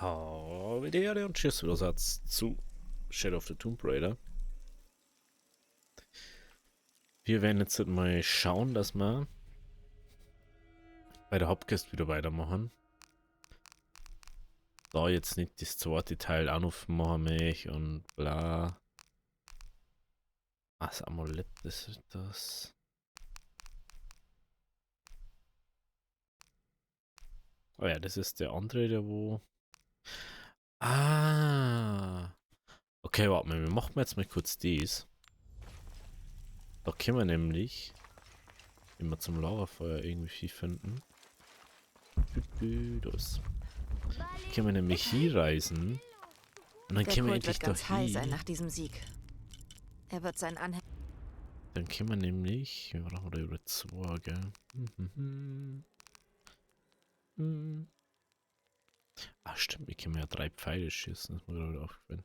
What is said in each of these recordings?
Habe die Ehre und tschüss wieder Satz zu Shadow of the Tomb Raider. Wir werden jetzt mal schauen, dass wir bei der Hauptquest wieder weitermachen. Da jetzt nicht das zweite Teil anrufen mich und bla. Das Amulett, das ist das. Oh ja, das ist der andere, der wo. Ah. Okay, warte mal, wir machen jetzt mal kurz dies. Da können wir nämlich immer zum Lagerfeuer irgendwie finden. Das. Können wir nämlich hier reisen. Und dann Der können wir Kult endlich wird ganz da high sein hin. nach diesem Sieg. Er wird seinen Anhänger... Dann können wir nämlich. Wir brauchen da über 2, gell? Ah, stimmt, wir können ja 3 Pfeile schießen. Das muss mir gerade aufgefallen.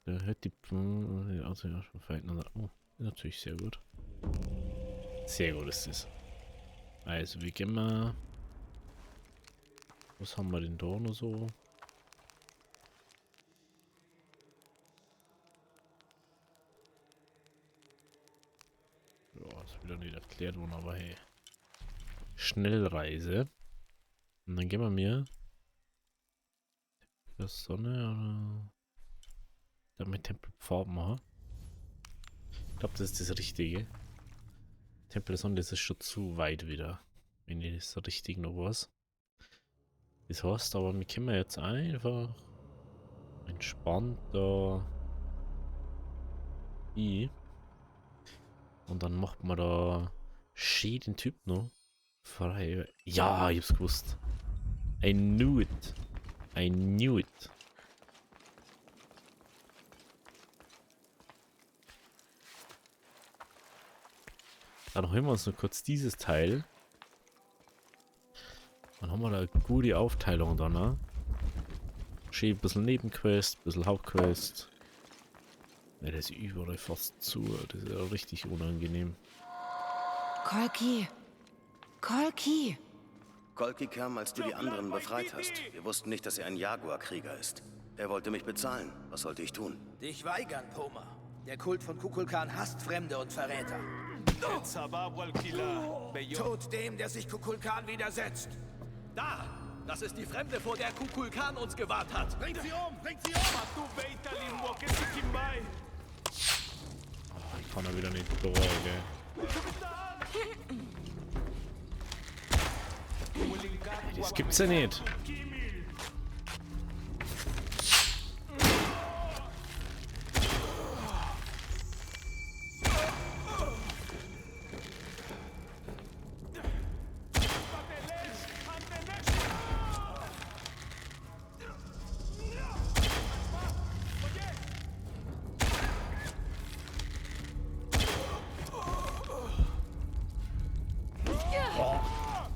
Da hört die. Also, ja, schon verhalten. Oh, natürlich sehr gut. Sehr gut ist das. Also, wie gehen wir. Was haben wir denn da noch so? Ja, ist wieder nicht erklärt worden, aber hey. Schnellreise. Und dann gehen wir mir. Das Sonne oder. Damit Tempelpfad machen. Ich glaube, das ist das Richtige. Tempel der Sonne, das ist schon zu weit wieder. Wenn ich das so richtig noch weiß. Das heißt aber, wir können jetzt einfach entspannt da hin. Und dann macht man da schön den Typ noch frei. Ja, ich hab's gewusst. I knew it. I knew it. Dann holen wir uns noch kurz dieses Teil. Dann haben wir da eine gute Aufteilung dann, ne? Schön ein bisschen Nebenquest, ein bisschen Hauptquest. Ja, das ist überall fast zu. Das ist ja richtig unangenehm. Kolki! Kolki! Kolki kam, als du die anderen befreit hast. Wir wussten nicht, dass er ein Jaguar-Krieger ist. Er wollte mich bezahlen. Was sollte ich tun? Dich weigern, Poma. Der Kult von Kukulkan hasst Fremde und Verräter. Tod dem, der sich Kukulkan widersetzt. Da! Das ist die Fremde, vor der Kukulkan uns gewahrt hat. Bringt sie um! Bringt sie um! Oh, ich kann da wieder nicht durch, gell. Das gibt's ja nicht.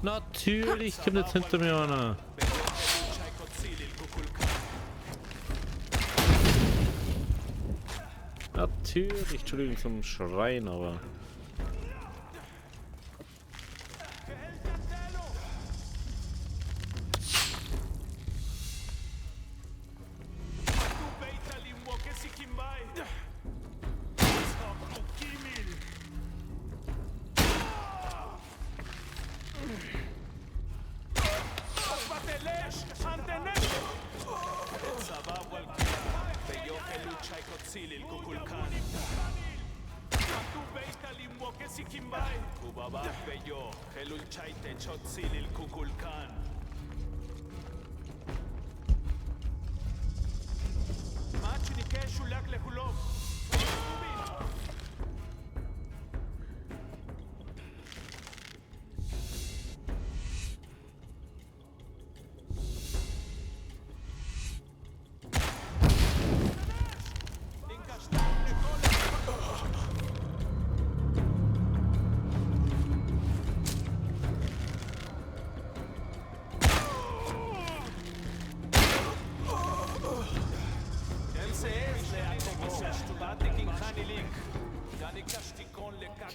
Natürlich kommt jetzt hinter mir einer. Natürlich, Entschuldigung zum Schreien, aber.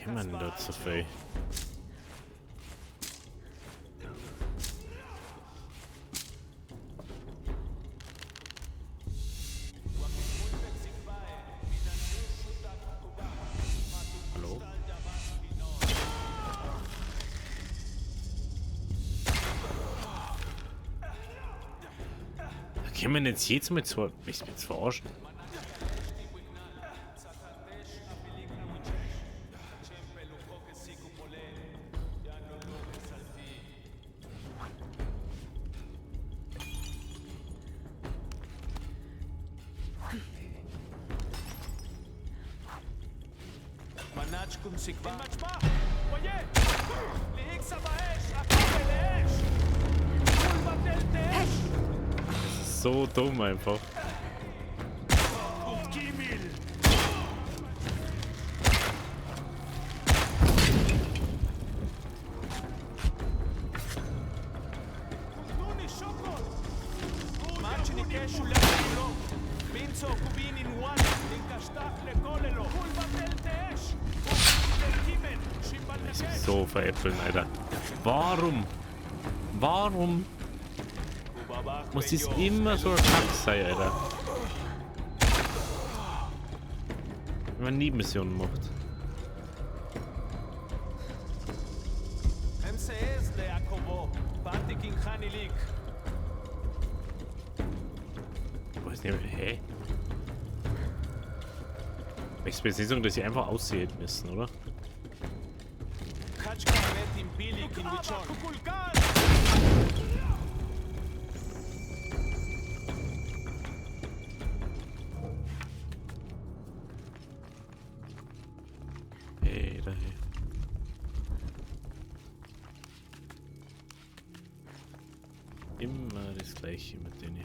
Kann man da zu viel? Ich habe mir jetzt jetzt mit so... Ich will jetzt verarschen. Das ist so dumm einfach. Ich bin so veräppeln, Alter. Warum? Warum muss dies immer so ein Kack sein, Alter? Wenn man Nebenmissionen macht. Ich weiß nicht, hä? Ich bin Saison, dass sie einfach aussehen müssen, oder? Hey, da hey. Immer das gleiche mit denen.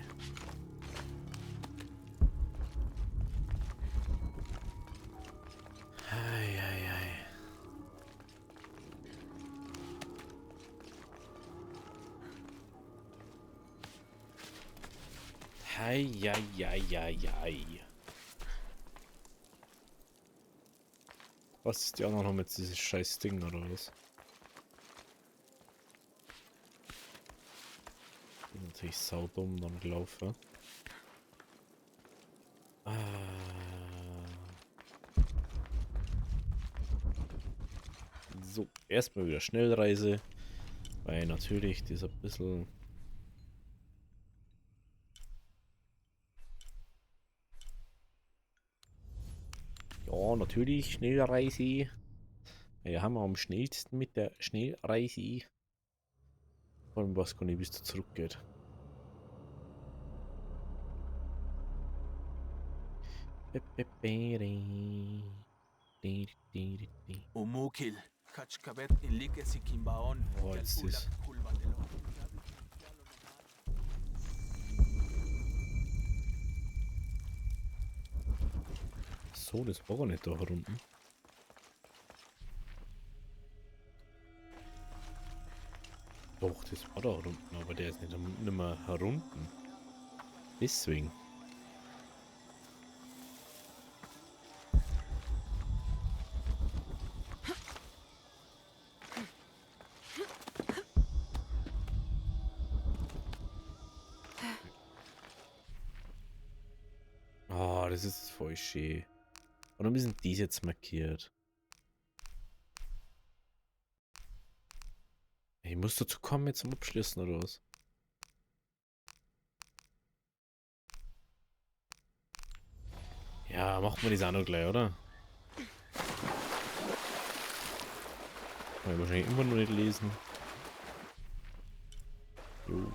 Ei, ei, ei. Ei, ei, ei, ei, ei. Was ist die auch noch mit dieses scheiß Ding oder was? Bin natürlich saudumm dann gelaufen. So, erstmal wieder Schnellreise. Weil natürlich dieser bisschen. Ja, natürlich Schnellreise. Ja, haben wir am schnellsten mit der Schnellreise. Vor allem weiß gar nicht, wie es da zurückgeht. Umukil. Kachkabet in Like Sikimbaon. Oh, jetzt ist. So, das war gar nicht da herunten. Doch, das war da herunten, aber der ist nicht mehr herunten. Deswegen. Oh, das ist voll schön. Warum sind diese jetzt markiert? Ich muss dazu kommen jetzt zum Abschließen oder was? Ja, macht man das auch noch gleich, oder? Kann ich wahrscheinlich immer noch nicht lesen. Jo.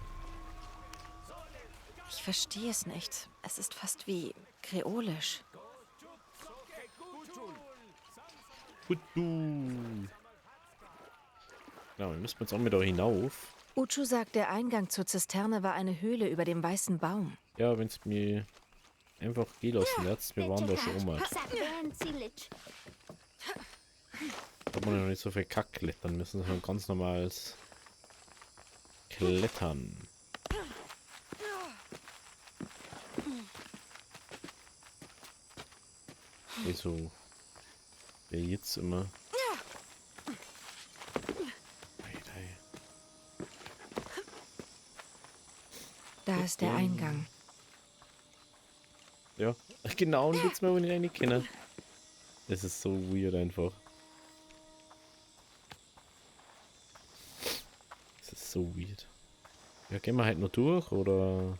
Ich verstehe es nicht. Es ist fast wie kreolisch. Hutu. Ja, wir müssen jetzt auch mit da hinauf. Uchu sagt, der Eingang zur Zisterne war eine Höhle über dem weißen Baum. Ja, wenn es mir einfach gehen lassen lässt, wir waren da schon mal. Da hat man ja noch nicht so viel Kack klettern müssen, sondern ganz normales Klettern. Wieso? Wer jetzt immer. Da ist der Eingang. Ja, genau, und jetzt mal, wenn ich nicht kenne. Das ist so weird einfach. Das ist so weird. Ja, gehen wir halt nur durch, oder?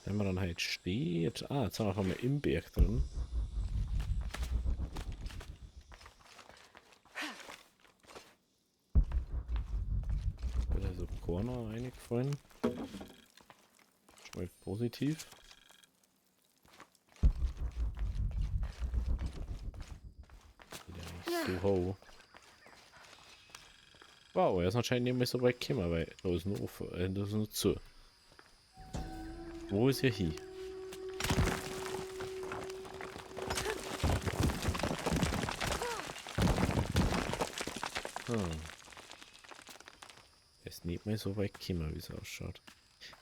Wenn man dann halt steht. Ah, jetzt haben wir noch mal im Berg drin. Wird also Corner eingefallen. Schon mal positiv. Wieder nicht so hoch. Wow, er ist anscheinend nicht mehr so weit gekommen, weil da ist nur, da ist nur zu. Wo ist er hier? Er ist nicht mehr so weit gekommen, wie es ausschaut.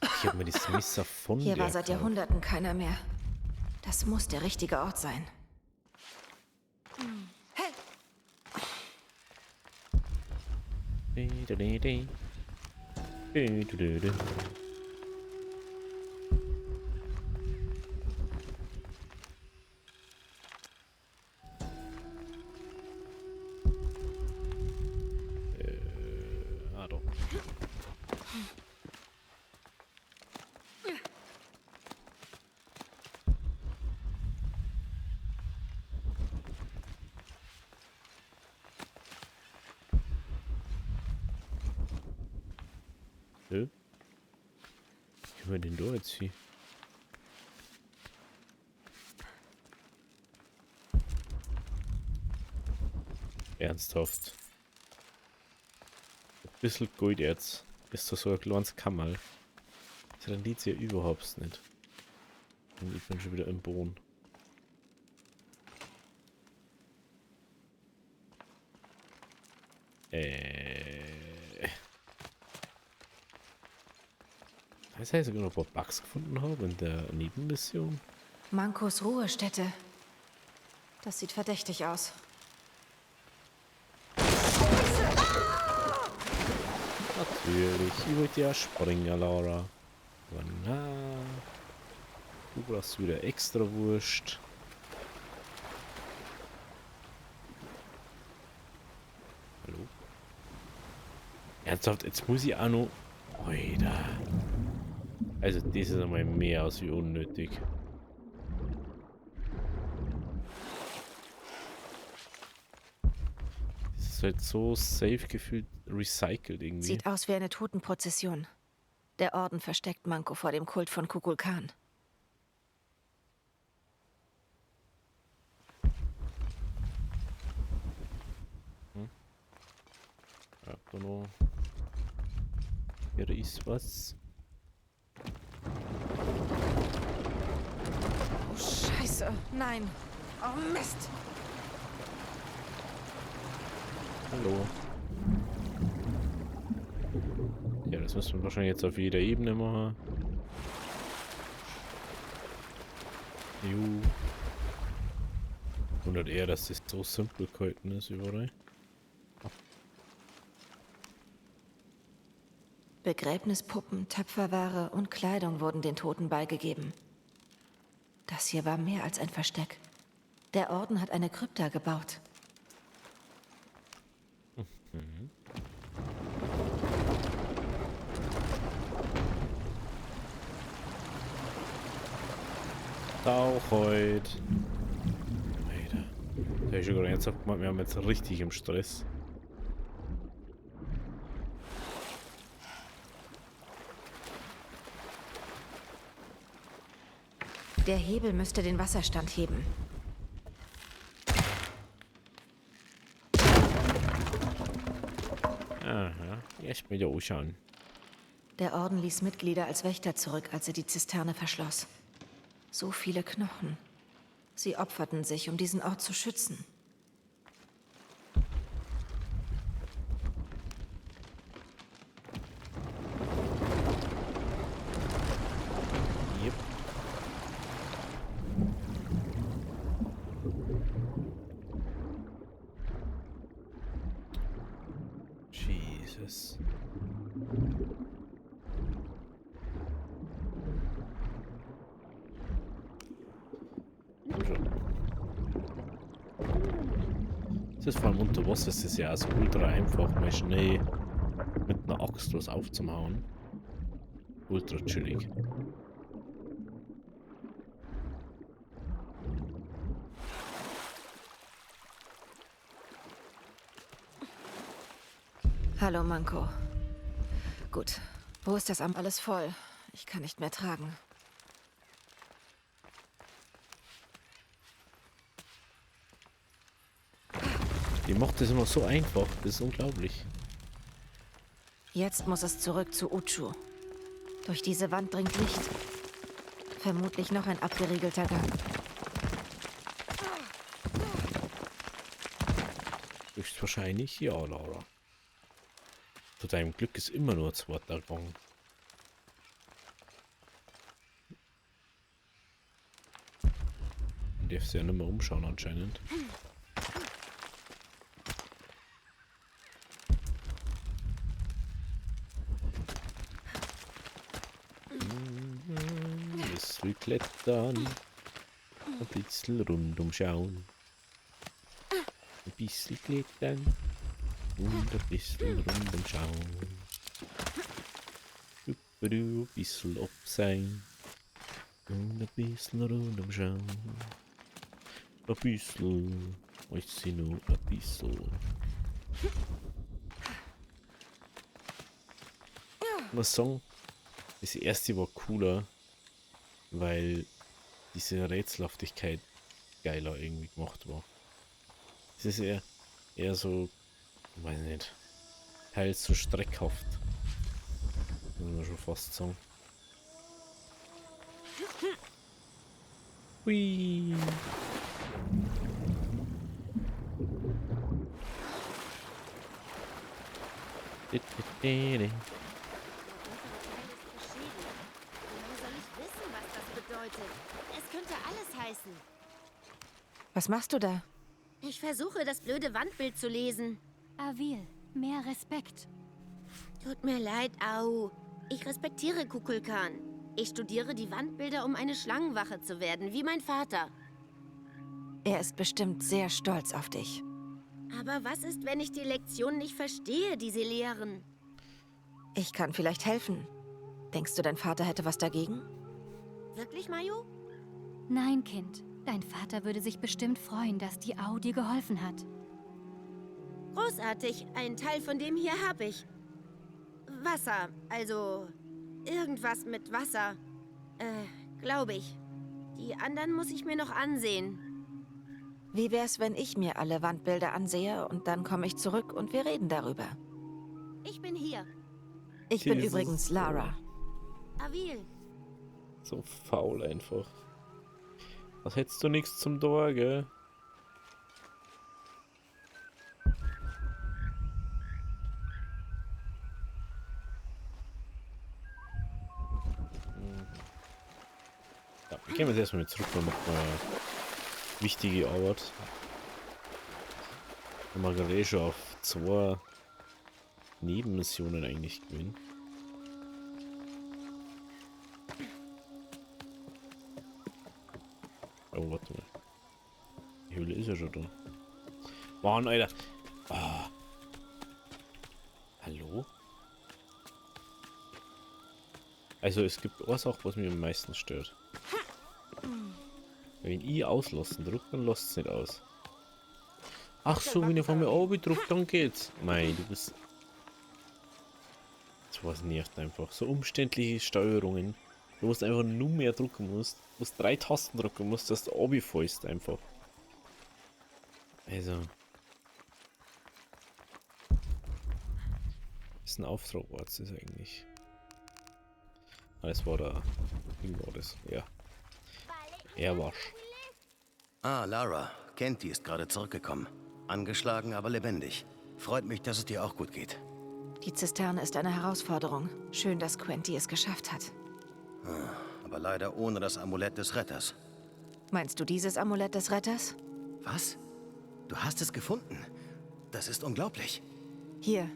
Ich habe mir das Messer von Hier der war seit gekauft. Jahrhunderten keiner mehr. Das muss der richtige Ort sein. Ah, doch. Wie können wir denn da jetzt hier? Ernsthaft. Ein bisschen Gold jetzt. Ist das so ein kleines Kammerl. Das rendiert ja überhaupt nicht. Und ich bin schon wieder im Boden. Das heißt, ich noch ein paar Bugs gefunden habe in der Nebenmission. Mankos Ruhestätte. Das sieht verdächtig aus. Natürlich, ich wollte ja springen, Laura. Aber na, du brauchst wieder extra Wurst. Hallo? Ernsthaft, jetzt muss ich auch noch... Alter. Also das ist einmal mehr als wie unnötig. Das ist halt so safe gefühlt recycelt irgendwie. Sieht aus wie eine Totenprozession. Der Orden versteckt Manko vor dem Kult von Kukulkan. Ja, da noch. Hier ist was. Oh, Scheiße. Nein. Oh, Mist. Hallo. Ja, das müssen wir wahrscheinlich jetzt auf jeder Ebene machen. Wundert eher, dass das so simpel gehalten ist überall. Begräbnispuppen, Töpferware und Kleidung wurden den Toten beigegeben. Das hier war mehr als ein Versteck. Der Orden hat eine Krypta gebaut. Tauch heute. Alter. Da hab ich schon gerade ernsthaft gemacht, wir haben jetzt richtig im Stress. Der Hebel müsste den Wasserstand heben. Aha, erst mal da anschauen. Der Orden ließ Mitglieder als Wächter zurück, als er die Zisterne verschloss. So viele Knochen. Sie opferten sich, um diesen Ort zu schützen. Yep. Jesus. Das ist vor allem unter Wasser, ist es ja also ultra einfach, mal schnell mit einer Axt was aufzuhauen. Ultra chillig. Hallo, Manko. Gut. Wo ist das Amt? Alles voll. Ich kann nicht mehr tragen. Die macht das immer so einfach. Das ist unglaublich. Jetzt muss es zurück zu Uchu. Durch diese Wand dringt Licht. Vermutlich noch ein abgeriegelter Gang. Höchstwahrscheinlich ja, Laura. Zu deinem Glück ist immer nur ein zweiter Gang. Du darfst ja nicht mehr umschauen anscheinend. Bisschen klettern. Ein bisschen rundum schauen. Ein bisschen klettern. Und ein bisschen rundum schauen. Ein bisschen ob sein. Und ein bisschen rundum schauen. Ein bisschen. Ich sehe nur ein bisschen. Ich muss sagen, das erste war cooler, weil diese Rätselhaftigkeit geiler irgendwie gemacht war. Es ist eher so, ich weiß nicht, teils so streckhaft. Muss man schon fast sagen. Hui. Woher soll ich wissen, was das bedeutet? Es könnte alles heißen. Was machst du da? Ich versuche, das blöde Wandbild zu lesen. Avil, mehr Respekt. Tut mir leid, Au. Ich respektiere Kukulkan. Ich studiere die Wandbilder, um eine Schlangenwache zu werden, wie mein Vater. Er ist bestimmt sehr stolz auf dich. Aber was ist, wenn ich die Lektion nicht verstehe, die sie lehren? Ich kann vielleicht helfen. Denkst du, dein Vater hätte was dagegen? Wirklich, Mayu? Nein, Kind. Dein Vater würde sich bestimmt freuen, dass die Au dir geholfen hat. Großartig. Ein Teil von dem hier habe ich. Wasser. Also irgendwas mit Wasser. Glaube ich. Die anderen muss ich mir noch ansehen. Wie wär's, wenn ich mir alle Wandbilder ansehe und dann komme ich zurück und wir reden darüber? Ich bin hier. Ich bin Jesus. übrigens Lara. Avil. So faul einfach. Was hättest du nichts zum Tor, gell? Ja, wir gehen jetzt erstmal zurück und machen wichtige Arbeit. Und man gerade eh schon auf 2 Nebenmissionen eigentlich gewinnen. Oh, warte mal. Die Höhle ist ja schon da. Mann, Alter. Ah. Hallo? Also es gibt eine Sache, was mich am meisten stört. Wenn ich auslassen drücke, dann lasst es nicht aus. Ach so, wenn ich von mir oben drücke, dann geht's. Mei, du bist... Sowas nervt einfach. So umständliche Steuerungen. Du musst einfach nur mehr drücken musst. Du musst 3 Tasten drücken musst, dass du oben fällst einfach. Also. Ist ein Auftrag, was ist eigentlich? Ah, das war da. Wie war das? Ja. Er war's. Ah, Lara. Kenty ist gerade zurückgekommen. Angeschlagen, aber lebendig. Freut mich, dass es dir auch gut geht. Die Zisterne ist eine Herausforderung. Schön, dass Quenty es geschafft hat. Aber leider ohne das Amulett des Retters. Meinst du dieses Amulett des Retters? Was? Du hast es gefunden? Das ist unglaublich. Hier.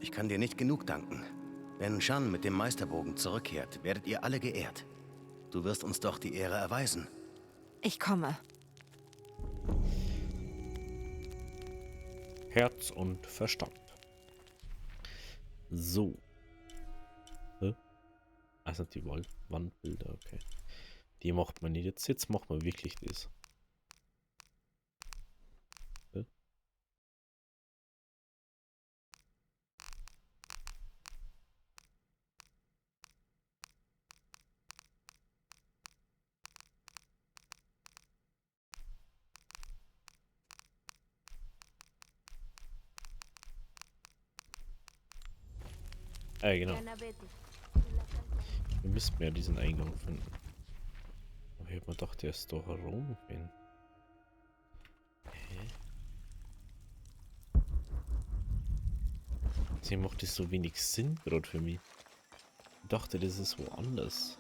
Ich kann dir nicht genug danken. Wenn Shan mit dem Meisterbogen zurückkehrt, werdet ihr alle geehrt. Du wirst uns doch die Ehre erweisen. Ich komme. Herz und Verstand. So. Hä? Also die Wandbilder, okay. Die macht man nicht. Jetzt macht man wirklich das. Hä? Genau. Wir müssten ja diesen Eingang finden. Aber ich hab mir gedacht, der ist doch herum. Hä? Deswegen macht das so wenig Sinn gerade für mich. Ich dachte, das ist woanders.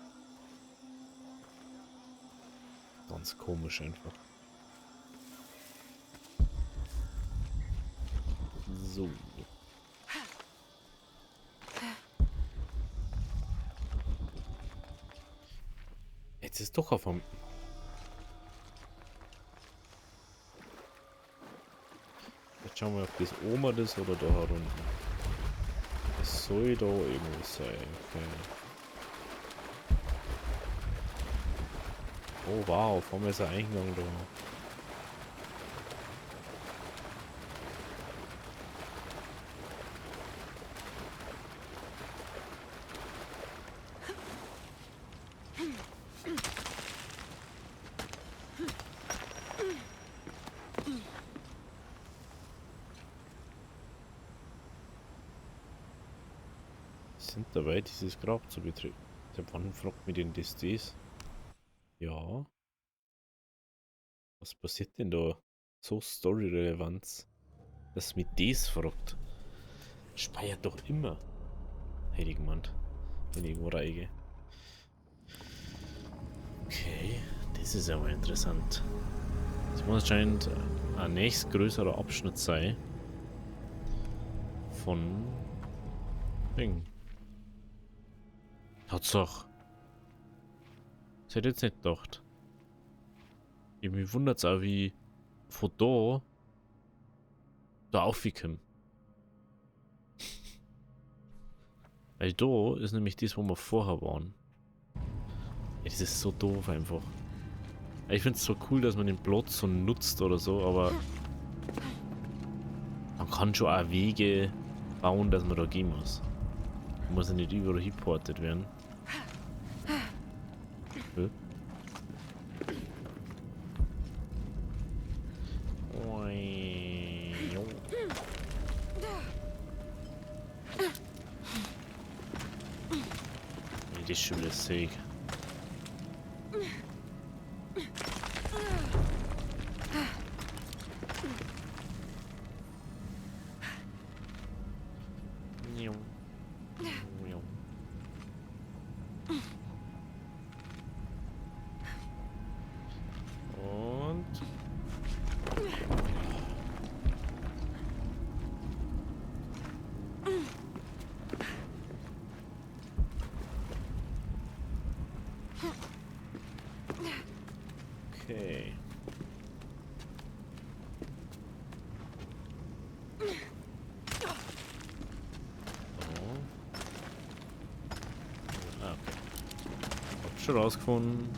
Ganz komisch einfach. So. Jetzt ist doch auf dem... Jetzt schauen wir, ob das oben ist oder da herunten. Das soll da irgendwo sein. Okay. Oh wow, vor mir ist ein Eingang da. Sind dabei, dieses Grab zu betreten. Seit wann fragt mich denn das? Ja. Was passiert denn da? So Story-Relevanz. Dass mich das fragt. Speiert doch immer. Heiligenmann. Wenn ich irgendwo reingehe. Okay, das ist aber interessant. Das muss anscheinend ein nächstgrößerer Abschnitt sein. Von Ding. Tatsache. Das hätte ich jetzt nicht gedacht. Irgendwie wundert es auch, wie von da aufgekommen. Weil da ist nämlich das, wo wir vorher waren. Ja, das ist so doof einfach. Ich finde es zwar cool, dass man den Platz so nutzt oder so, aber man kann schon auch Wege bauen, dass man da gehen muss. Man muss ja nicht überall hinportet werden. Hä? Nee, das ist schon wieder sick. Okay. Ah, okay. Hab schon rausgefunden.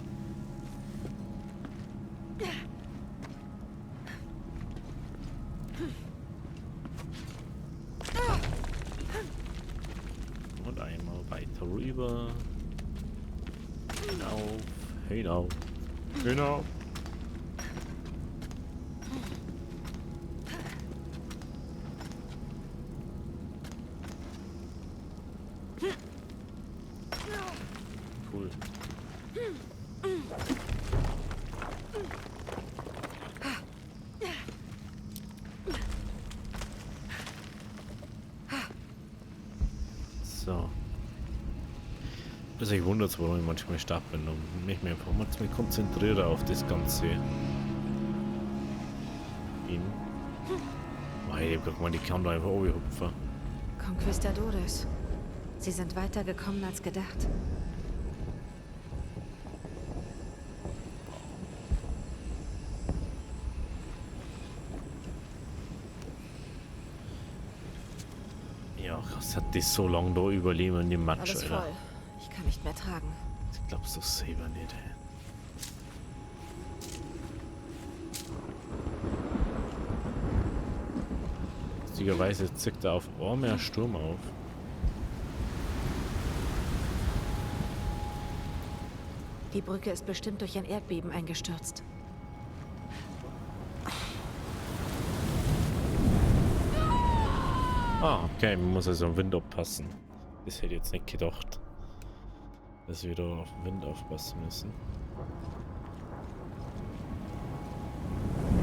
Und einmal weiter rüber. Hinauf, hinauf, hinauf. Cool. So. Das ich wundert, warum ich manchmal stark bin und mich einfach manchmal konzentriere auf das Ganze. Oh, ich hab grad mal die kann da einfach hochhupfen. Conquistadores. Sie sind weitergekommen als gedacht. Ja, was hat das so lange da überleben in dem Matsch, Alles Alter? voll. Ich kann nicht mehr tragen. Das glaubst du selber nicht, ey. Lustigerweise zickt er auf einmal Sturm auf. Die Brücke ist bestimmt durch ein Erdbeben eingestürzt. Ah, okay, man muss also im Wind aufpassen. Das hätte ich jetzt nicht gedacht, dass wir da auf den Wind aufpassen müssen.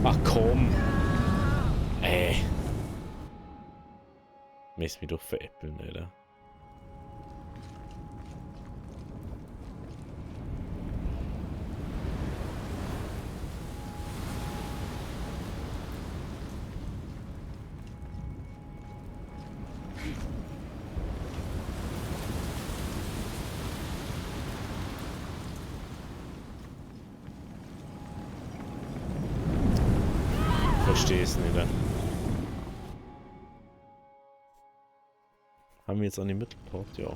Ach komm! Ey! Mäß mich doch veräppeln, Alter. Verstehe es nicht. Haben wir jetzt an die Mittel gebraucht? Ja.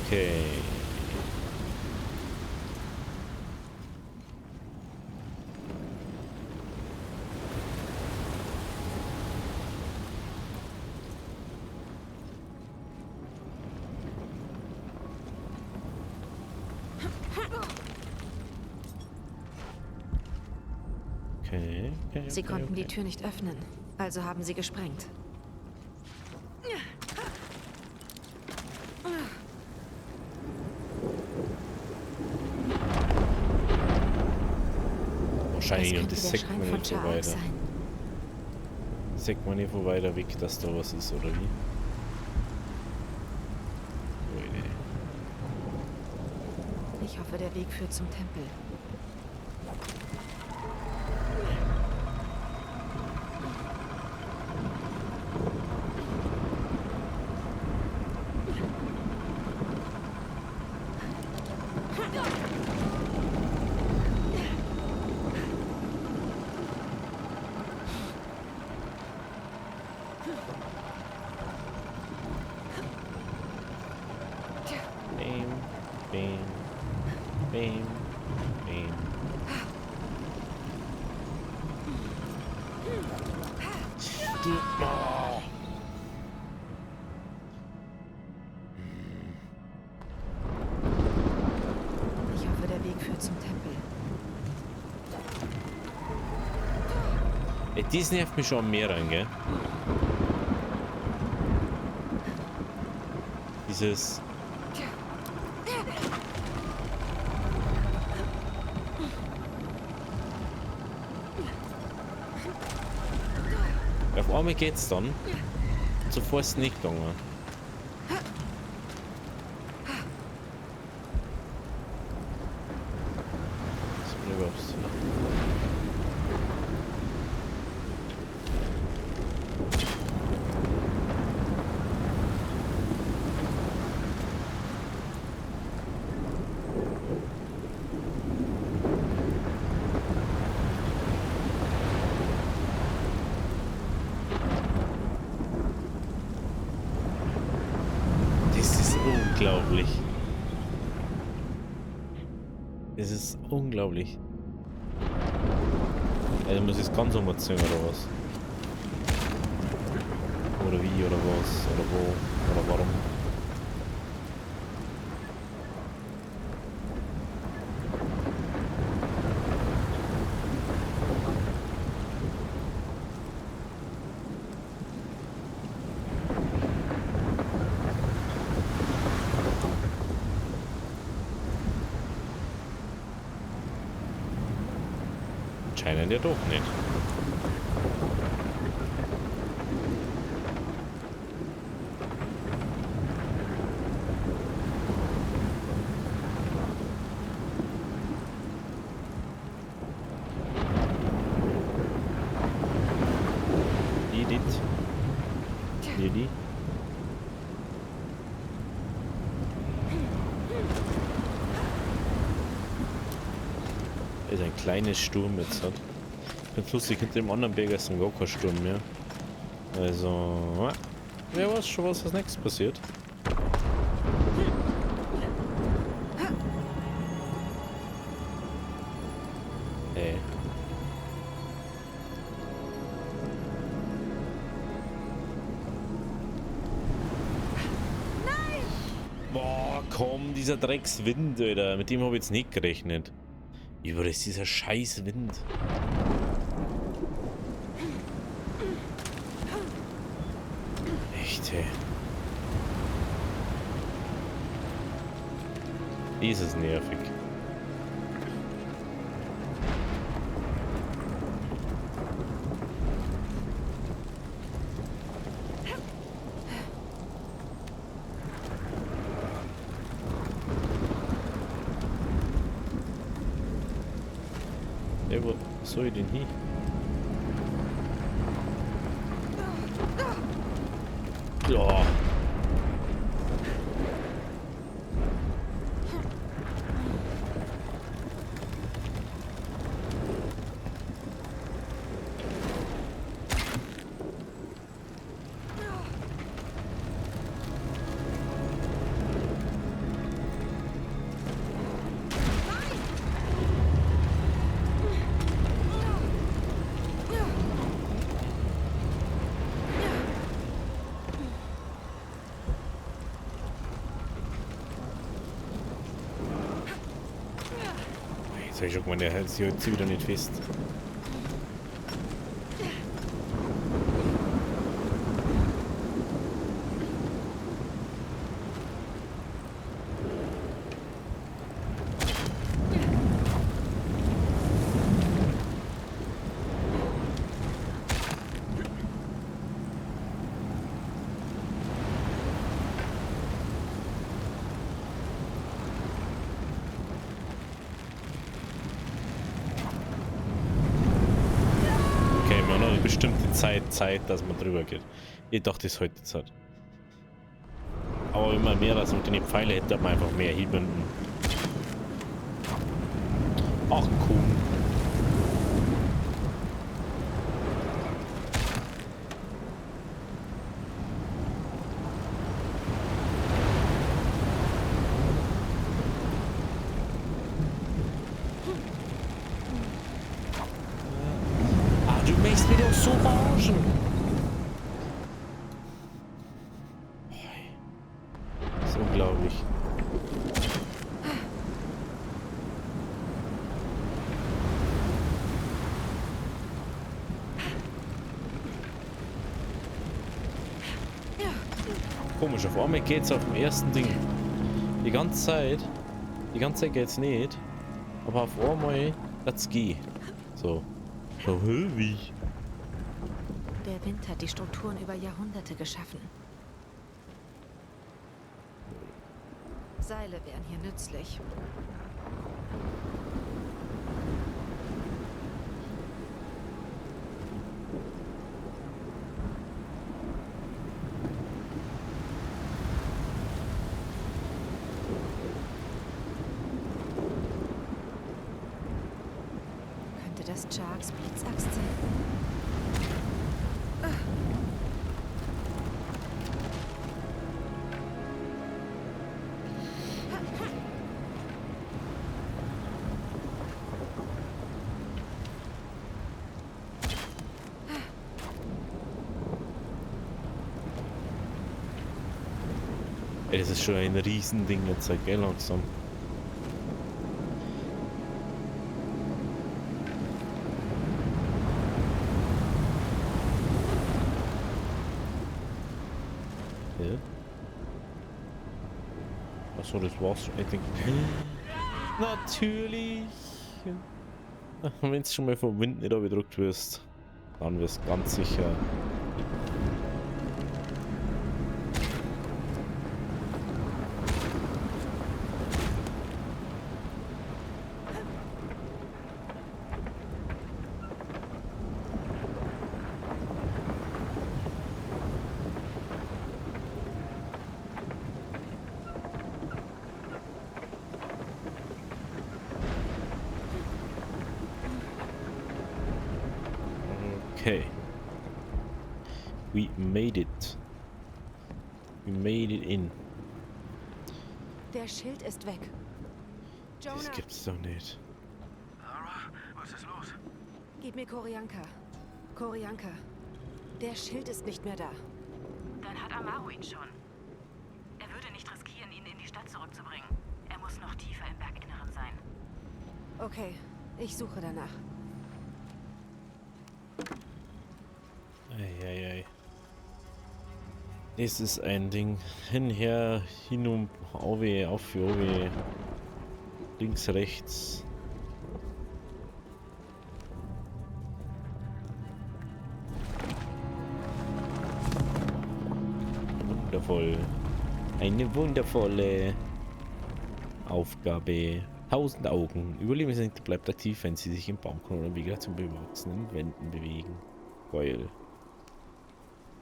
Okay. Okay, Sie konnten die okay. Tür nicht öffnen, also haben sie gesprengt. Wahrscheinlich, und könnte das der sagt Schrein man von nicht so Cha'ak weiter. sein. Sagt man nicht von weiter weg, dass da was ist, oder wie? Leute. Ich hoffe, der Weg führt zum Tempel. Bam, bam, bam, bam. Oh. Ich hoffe, der Weg führt zum Tempel. Ey, dies nervt mich schon am Meer rein, gell? Dieses... Auf einmal geht's dann. Zuvor ist es nicht gegangen. Was bin ich überhaupt? Das ist unglaublich. Das ist unglaublich. Also muss ich es ganz umziehen oder was? Oder wie oder was? Oder wo? Oder warum? Anscheinend ja doch nicht. Edith. Lilly. Ist ein kleines Sturm jetzt hat. Ganz lustig, hinter dem anderen Berg ist ein gar kein Sturm mehr. Also, wer weiß schon, was als nächstes passiert. Ey. Boah, allem dieser Dreckswind, Alter. Mit dem habe ich jetzt nicht gerechnet. Überall ist dieser scheiß Wind. Echt, ey. Dieses nervig. Ey, wo soll ich denn hin? Ja. Jetzt hab ich schon gemeint, der hält sich jetzt wieder nicht fest. Bestimmte Zeit, dass man drüber geht. Ich dachte, das heute Zeit. Aber immer mehr, als mit den Pfeilen hätte man einfach mehr heben. Ach, cool. So Orangen. Das ist unglaublich. Komisch, auf einmal geht's auf dem ersten Ding. Die ganze Zeit geht's nicht. Aber auf einmal let's gehen. So. So, wie? Der Wind hat die Strukturen über Jahrhunderte geschaffen. Seile wären hier nützlich. Könnte das Charks Blitzaxt sein? Ey, das ist schon ein Riesending jetzt, gell, langsam. Ja. Achso, das war's. Ich denke. Natürlich! Wenn du schon mal vom Wind nicht abgedrückt wirst, dann wirst du ganz sicher. Okay. We made it. We made it in. Der Schild ist weg. Das Jonah, gibt's doch nicht. Lara, was ist los? gib mir Korianka. Korianka. Der Schild ist nicht mehr da. Dann hat Amaru ihn schon. Er würde nicht riskieren, ihn in die Stadt zurückzubringen. Okay, ich suche danach. Eieiei. Das ist ein Ding. Hinher, hin und Auwe, auf für Auwe. Links, rechts. Wundervoll. Eine wundervolle Aufgabe. 1000 Augen. Überlebensinstinkt bleibt aktiv, wenn sie sich im Baumkronen oder Vegetation bewachsenen Wänden bewegen. Geil.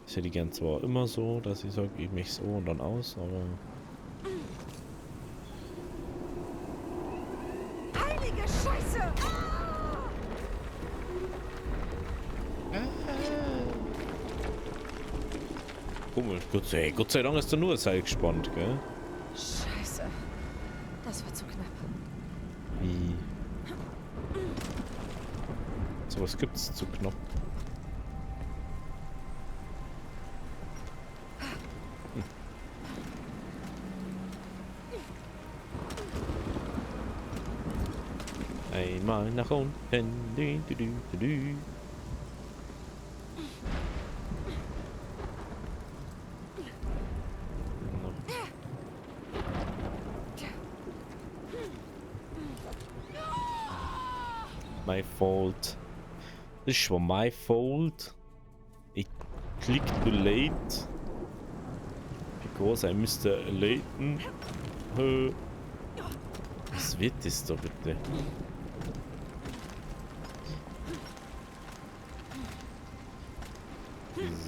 Das hätte ich gern zwar immer so, dass ich sage, ich mich so und dann aus, aber... Heilige Scheiße! Komisch. Gott sei Dank ist da nur ein Seil gespannt, gell? Scheiße. Das war zu knapp. Wie? Sowas gibt's zu knapp. Einmal nach unten. Du, du, du, du, du. My fault. Das war my fault. Ich clicked too late. Because I missed the Leighton. Was wird das da bitte?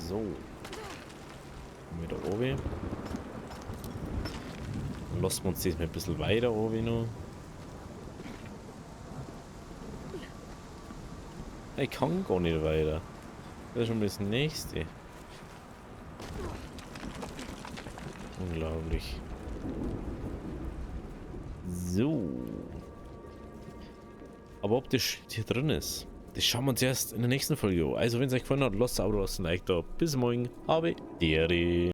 So. Kommen wir da oben. Dann lassen wir uns das mal ein bisschen weiter oben noch. Ich kann gar nicht weiter. Das ist schon das nächste. Unglaublich. So. Aber ob das hier drin ist, das schauen wir uns erst in der nächsten Folge an. Also wenn es euch gefallen hat, lasst ein Abo, lasst ein Like da. Bis morgen. Habe Dere.